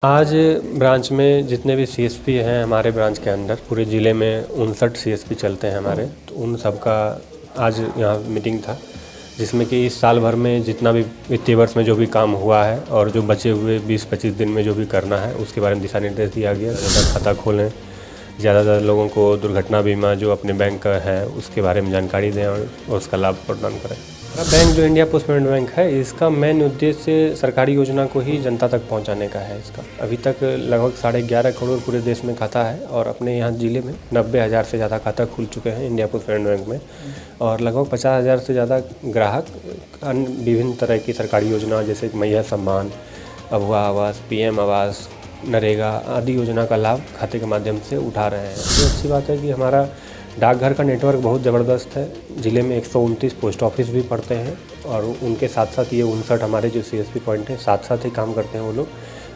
आज ब्रांच में जितने भी सीएसपी हैं हमारे ब्रांच के अंदर पूरे ज़िले में 59 सीएसपी चलते हैं हमारे, तो उन सब का आज यहाँ मीटिंग था, जिसमें कि इस साल भर में जितना भी वित्तीय वर्ष में जो भी काम हुआ है और जो बचे हुए 20-25 दिन में जो भी करना है उसके बारे में दिशा निर्देश दिया गया। ज़्यादा खाता खोलें, ज़्यादातर लोगों को दुर्घटना बीमा जो अपने बैंक का है उसके बारे में जानकारी दें और उसका लाभ प्रदान करें। बैंक जो इंडिया पोस्ट पेमेंट बैंक है, इसका मेन उद्देश्य सरकारी योजना को ही जनता तक पहुंचाने का है। इसका अभी तक लगभग 11.5 करोड़ पूरे देश में खाता है और अपने यहाँ ज़िले में 90,000 से ज़्यादा खाता खुल चुके हैं इंडिया पोस्ट पेमेंट बैंक में, और लगभग 50,000 से ज़्यादा ग्राहक अन्य विभिन्न तरह की सरकारी योजना जैसे मैया सम्मान, अभुआ आवास, PM आवास, नरेगा आदि योजना का लाभ खाते के माध्यम से उठा रहे हैं। तो अच्छी बात है कि हमारा डाकघर का नेटवर्क बहुत ज़बरदस्त है। ज़िले में 129 पोस्ट ऑफिस भी पड़ते हैं और उनके साथ साथ ये 59 हमारे जो CSP पॉइंट हैं साथ साथ ही काम करते हैं वो लोग,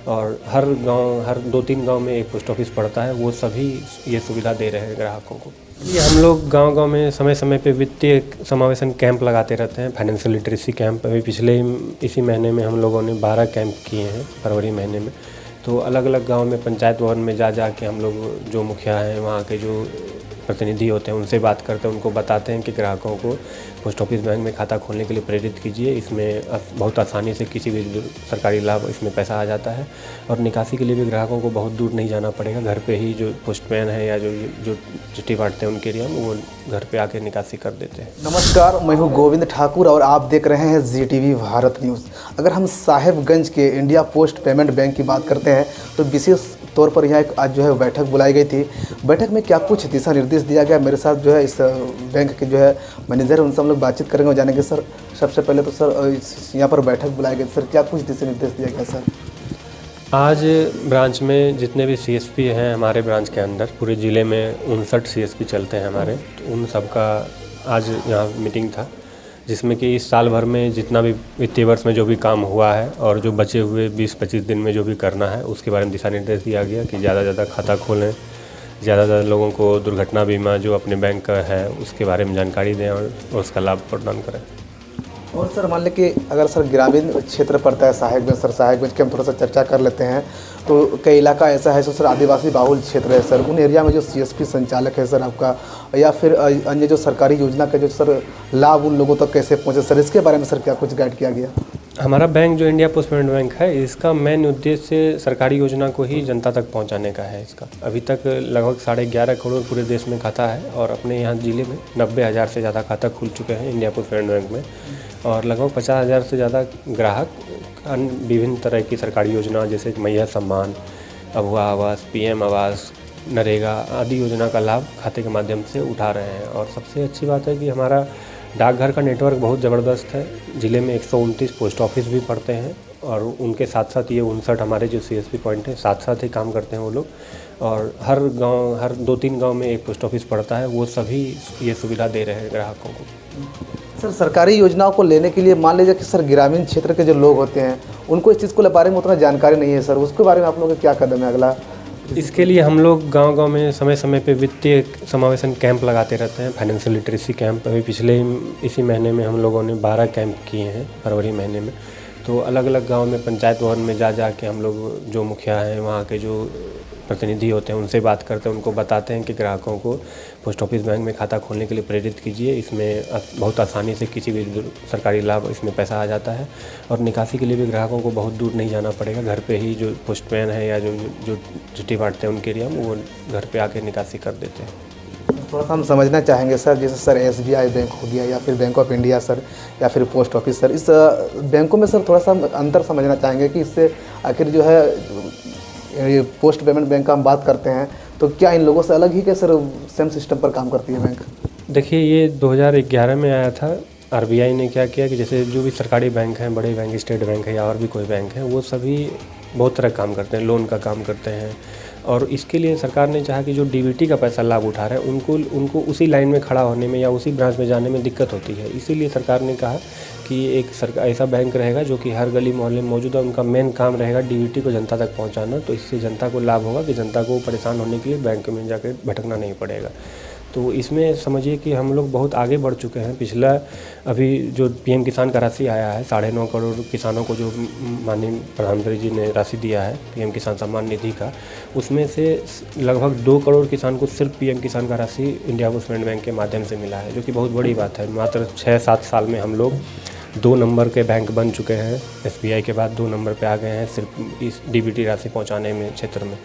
और हर गांव, हर 2-3 गांव में एक पोस्ट ऑफिस पड़ता है, वो सभी ये सुविधा दे रहे हैं ग्राहकों को। ये हम लोग गांव-गांव में समय समय पे वित्तीय समावेशन कैंप लगाते रहते हैं, फाइनेंशियल लिटरेसी कैंप। अभी पिछले इसी महीने में हम लोगों ने 12 कैंप किए हैं फरवरी महीने में। तो अलग अलग गाँव में पंचायत भवन में जा के हम लोग जो मुखिया हैं, वहाँ के जो प्रतिनिधि होते हैं, उनसे बात करते हैं, उनको बताते हैं कि ग्राहकों को पोस्ट ऑफिस बैंक में खाता खोलने के लिए प्रेरित कीजिए। इसमें बहुत आसानी से किसी भी सरकारी लाभ इसमें पैसा आ जाता है, और निकासी के लिए भी ग्राहकों को बहुत दूर नहीं जाना पड़ेगा। घर पे ही जो पोस्टमैन है या जो चिट्ठी बांटते हैं उनके एरिया में, वो घर पे आके निकासी कर देते हैं। नमस्कार, मैं हूँ गोविंद ठाकुर और आप देख रहे हैं ZTV भारत न्यूज़। अगर हम साहेबगंज के इंडिया पोस्ट पेमेंट बैंक की बात करते हैं तो विशेष तौर पर यहाँ एक आज जो है बैठक बुलाई गई थी। बैठक में क्या कुछ दिशा निर्देश दिया गया, मेरे साथ जो है इस बैंक के जो है मैनेजर, उनसे हम लोग बातचीत करेंगे और जानेंगे। सर, सबसे पहले तो सर यहाँ पर बैठक बुलाई गई, सर क्या कुछ दिशा निर्देश दिया गया सर? आज ब्रांच में जितने भी CSP हैं हमारे ब्रांच के अंदर पूरे ज़िले में 59 CSP चलते हैं हमारे, तो उन सब का आज यहाँ मीटिंग था, जिसमें कि इस साल भर में जितना भी वित्तीय वर्ष में जो भी काम हुआ है और जो बचे हुए 20-25 दिन में जो भी करना है उसके बारे में दिशा निर्देश दिया गया कि ज़्यादा से ज़्यादा खाता खोलें, ज़्यादातर लोगों को दुर्घटना बीमा जो अपने बैंक का है उसके बारे में जानकारी दें और उसका लाभ प्रदान करें। और सर मान लें कि अगर सर ग्रामीण क्षेत्र पड़ता है साहेबगंज, सर साहेबगंज की हम थोड़ा सा चर्चा कर लेते हैं, तो कई इलाका ऐसा है जो सर आदिवासी बाहुल क्षेत्र है सर, उन एरिया में जो CSP संचालक है सर आपका, या फिर अन्य जो सरकारी योजना का जो सर लाभ उन लोगों तक कैसे पहुँचे सर, इसके बारे में सर क्या कुछ गाइड किया गया? हमारा बैंक जो इंडिया पोस्ट पेमेंट बैंक है, इसका मेन उद्देश्य सरकारी योजना को ही जनता तक पहुंचाने का है। इसका अभी तक लगभग 11.5 करोड़ पूरे देश में खाता है और अपने यहाँ ज़िले में 90,000 से ज़्यादा खाता खुल चुके हैं इंडिया पोस्ट पेमेंट बैंक में, और लगभग 50,000 से ज़्यादा ग्राहक अन्य विभिन्न तरह की सरकारी योजना जैसे मैया सम्मान, अभुआ आवास, PM आवास, नरेगा आदि योजना का लाभ खाते के माध्यम से उठा रहे हैं। और सबसे अच्छी बात है कि हमारा डाकघर का नेटवर्क बहुत ज़बरदस्त है। ज़िले में 129 पोस्ट ऑफिस भी पड़ते हैं और उनके साथ साथ ये 59 हमारे जो CSP पॉइंट हैं साथ साथ ही काम करते हैं वो लोग, और हर गांव, हर 2-3 गांव में एक पोस्ट ऑफिस पड़ता है, वो सभी ये सुविधा दे रहे हैं ग्राहकों को। सर सरकारी योजनाओं को लेने के लिए मान लीजिए कि सर ग्रामीण क्षेत्र के जो लोग होते हैं उनको इस चीज़ के बारे में उतना जानकारी नहीं है सर, उसके बारे में आप लोगों का क्या कदम है अगला? इसके लिए हम लोग गांव-गांव में समय समय पे वित्तीय समावेशन कैंप लगाते रहते हैं, फाइनेंशियल लिटरेसी कैंप। अभी पिछले इसी महीने में हम लोगों ने 12 कैंप किए हैं फरवरी महीने में। तो अलग अलग गांव में पंचायत भवन में जा के हम लोग जो मुखिया हैं, वहाँ के जो प्रतिनिधि होते हैं, उनसे बात करते हैं, उनको बताते हैं कि ग्राहकों को पोस्ट ऑफिस बैंक में खाता खोलने के लिए प्रेरित कीजिए। इसमें बहुत आसानी से किसी भी सरकारी लाभ इसमें पैसा आ जाता है, और निकासी के लिए भी ग्राहकों को बहुत दूर नहीं जाना पड़ेगा। घर पे ही जो पोस्टमैन है या जो चिट्ठी बांटते हैं उनके एरिया में, वो घर पे आके निकासी कर देते हैं। थोड़ा सा हम समझना चाहेंगे सर, जैसे सर SBI बैंक हो गया या फिर बैंक ऑफ इंडिया सर, या फिर पोस्ट ऑफिस सर, इस बैंकों में सर थोड़ा सा अंतर समझना चाहेंगे कि इससे आखिर जो है ये पोस्ट पेमेंट बैंक का हम बात करते हैं तो क्या इन लोगों से अलग ही क्या सर सेम सिस्टम पर काम करती है बैंक? देखिए, ये 2011 में आया था। RBI ने क्या किया कि जैसे जो भी सरकारी बैंक हैं, बड़े बैंक, स्टेट बैंक है या और भी कोई बैंक है, वो सभी बहुत तरह काम करते हैं, लोन का काम करते हैं, और इसके लिए सरकार ने चाहा कि जो DBT का पैसा लाभ उठा रहे हैं उनको उसी लाइन में खड़ा होने में या उसी ब्रांच में जाने में दिक्कत होती है। इसीलिए सरकार ने कहा कि एक ऐसा बैंक रहेगा जो कि हर गली मोहल्ले में मौजूद है। उनका मेन काम रहेगा DBT को जनता तक पहुंचाना, तो इससे जनता को लाभ होगा कि जनता को परेशान होने के लिए बैंक में जाकर भटकना नहीं पड़ेगा। तो इसमें समझिए कि हम लोग बहुत आगे बढ़ चुके हैं। पिछला अभी जो पीएम किसान का राशि आया है 9.5 करोड़ किसानों को जो माननीय प्रधानमंत्री जी ने राशि दिया है पीएम किसान सम्मान निधि का, उसमें से लगभग 2 करोड़ किसान को सिर्फ पीएम किसान का राशि इंडिया पोस्ट पेमेंट बैंक के माध्यम से मिला है, जो कि बहुत बड़ी बात है। मात्र 6-7 साल में हम लोग 2 नंबर के बैंक बन चुके हैं। एसबीआई के बाद 2 नंबर पे आ गए हैं सिर्फ इस डीबीटी राशि पहुंचाने में क्षेत्र में।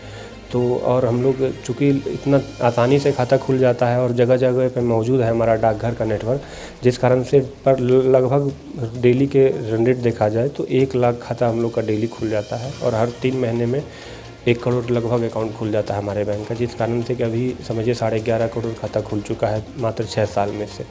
तो और हम लोग चूँकि इतना आसानी से खाता खुल जाता है और जगह जगह पे मौजूद है हमारा डाकघर का नेटवर्क, जिस कारण से पर लगभग डेली के रन रेट देखा जाए तो 1 लाख खाता हम लोग का डेली खुल जाता है और हर 3 महीने में 1 करोड़ लगभग अकाउंट खुल जाता है हमारे बैंक का, जिस कारण से कि अभी समझिए 11.5 करोड़ खाता खुल चुका है मात्र 6 साल में से।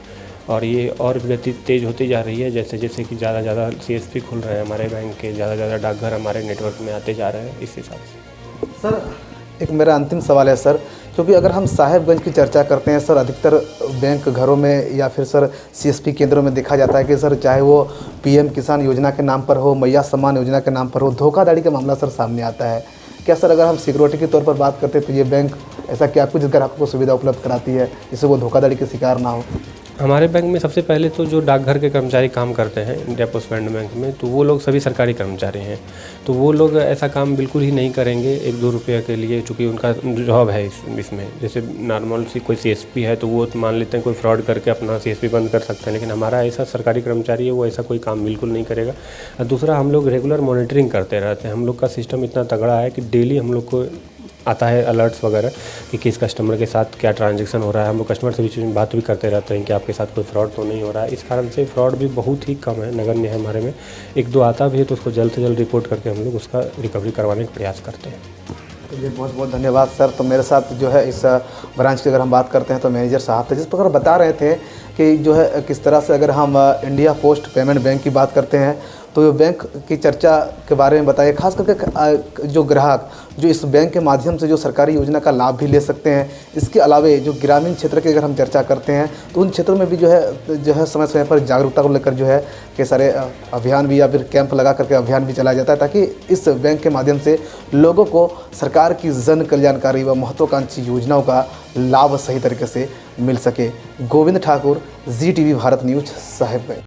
और ये और गति तेज़ होती जा रही है जैसे जैसे कि ज़्यादा सीएसपी खुल रहे हैं हमारे बैंक के, ज़्यादा डाकघर हमारे नेटवर्क में आते जा रहे हैं इस हिसाब से। सर एक मेरा अंतिम सवाल है सर, क्योंकि अगर हम साहेबगंज की चर्चा करते हैं सर, अधिकतर बैंक घरों में या फिर सर सीएसपी केंद्रों में देखा जाता है कि सर चाहे वो पीएम किसान योजना के नाम पर हो, मैया सम्मान योजना के नाम पर हो, धोखाधड़ी का मामला सर सामने आता है। क्या सर अगर हम सिक्योरिटी के तौर पर बात करते हैं तो ये बैंक ऐसा क्या कुछ ग्राहकों को सुविधा उपलब्ध कराती है जिससे वो धोखाधड़ी के शिकार ना हो? हमारे बैंक में सबसे पहले तो जो डाकघर के कर्मचारी काम करते हैं इंडिया पोस्ट पेमेंट बैंक में, तो वो लोग सभी सरकारी कर्मचारी हैं। तो वो लोग ऐसा काम बिल्कुल ही नहीं करेंगे 1-2 रुपये के लिए, चूँकि उनका जॉब है इसमें। जैसे नॉर्मल सी कोई सीएसपी है तो वो तो मान लेते हैं कोई फ्रॉड करके अपना सीएसपी बंद कर सकते हैं, लेकिन हमारा ऐसा सरकारी कर्मचारी है वो ऐसा कोई काम बिल्कुल नहीं करेगा। और दूसरा, हम लोग रेगुलर मॉनिटरिंग करते रहते हैं। हम लोग का सिस्टम इतना तगड़ा है कि डेली हम लोग को आता है अलर्ट्स वगैरह कि किस कस्टमर के साथ क्या ट्रांजैक्शन हो रहा है। हम लोग कस्टमर से बीच में बात भी करते रहते हैं कि आपके साथ कोई फ्रॉड तो नहीं हो रहा है। इस कारण से फ्रॉड भी बहुत ही कम है, नगण्य है हमारे में। 1-2 आता भी है तो उसको जल्द से जल्द रिपोर्ट करके हम लोग उसका रिकवरी करवाने का प्रयास करते हैं। चलिए बहुत बहुत धन्यवाद सर। तो मेरे साथ जो है इस ब्रांच की अगर हम बात करते हैं तो मैनेजर साहब थे, जिस प्रकार बता रहे थे कि जो है किस तरह से अगर हम इंडिया पोस्ट पेमेंट बैंक की बात करते हैं तो ये बैंक की चर्चा के बारे में बताइए, खास करके जो ग्राहक जो इस बैंक के माध्यम से जो सरकारी योजना का लाभ भी ले सकते हैं। इसके अलावे जो ग्रामीण क्षेत्र की अगर हम चर्चा करते हैं तो उन क्षेत्रों में भी जो है समय समय पर जागरूकता को लेकर जो है कई सारे अभियान भी या फिर कैंप लगा करके अभियान भी चलाया जाता है, ताकि इस बैंक के माध्यम से लोगों को सरकार की जन कल्याणकारी व महत्वाकांक्षी योजनाओं का लाभ सही तरीके से मिल सके। Govind Thakur, ZTV Bharat news, Sahebganj.